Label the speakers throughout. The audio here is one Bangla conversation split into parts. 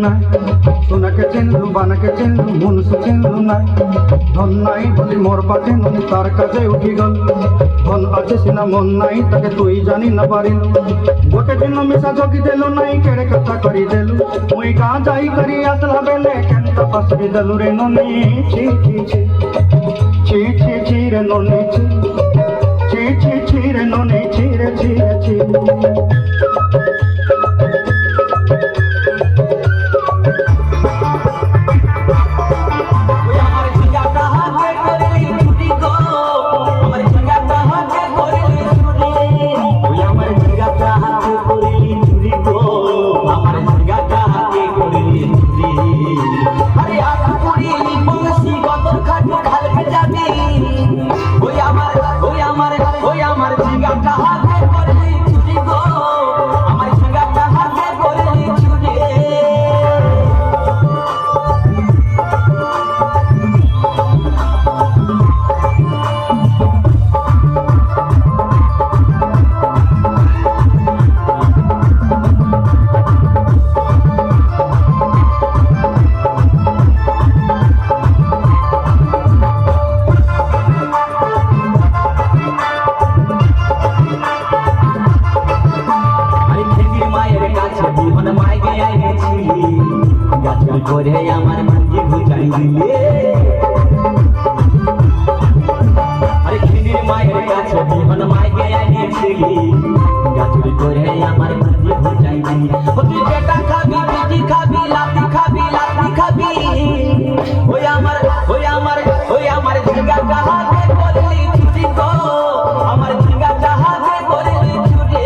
Speaker 1: নাই সোনাকে চিনলু বানাকে চিনলু মনুষ চিনলু নাই ধন নাই বলি মোর পাখে নু তার কাছে উঠি গল ধন আছে সিনা মন নাই তাকে তুই জানি না পারিলু গোটে দিন মিশা জগি দেলু নাই কেড়ে কথা করি দেলু মুই গাঁ যাই করি আসলা বেলে কেনতা পাসরি দেলু রে ননি ছি ছি ছি ছি ছি ছি রে ননি ছি ছি ছি ছি রে ননি ছি রে ছি রে ছি
Speaker 2: করে আমার মাঝে ঘুচাই দিলে আরে খিনির মায়ের কাছে বিহন মাইকে আইনেছিলি গাছুরি করে আমার মাঝে ঘুচাই দিলি তুই বেটা খাবি পিটি খাবি লাতি খাবি লাতি খাবি ওই আমার ঝিঙ্গা কাহাতে করলি ছুটি গো আমার ঝিঙ্গা কাহাতে করলি ছুটি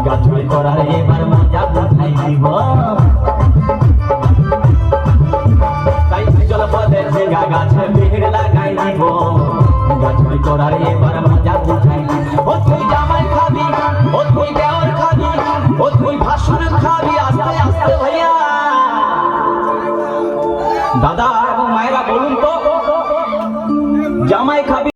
Speaker 2: গাছুরি করার এবার মজা বুঝাই দিব তাই চল বলে ঝিঙ্গা গাছে ভিড় লাগাই দিব গাছুরি করার এবার মজা বুঝাই দিব ও তুই জামাই খাবি ও তুই দেওর খাবি ও তুই ভাসুর খাবি আস্তে আস্তে ভাইয়া দাদা এবং মায়েরা বলুন তো জামাই খাবি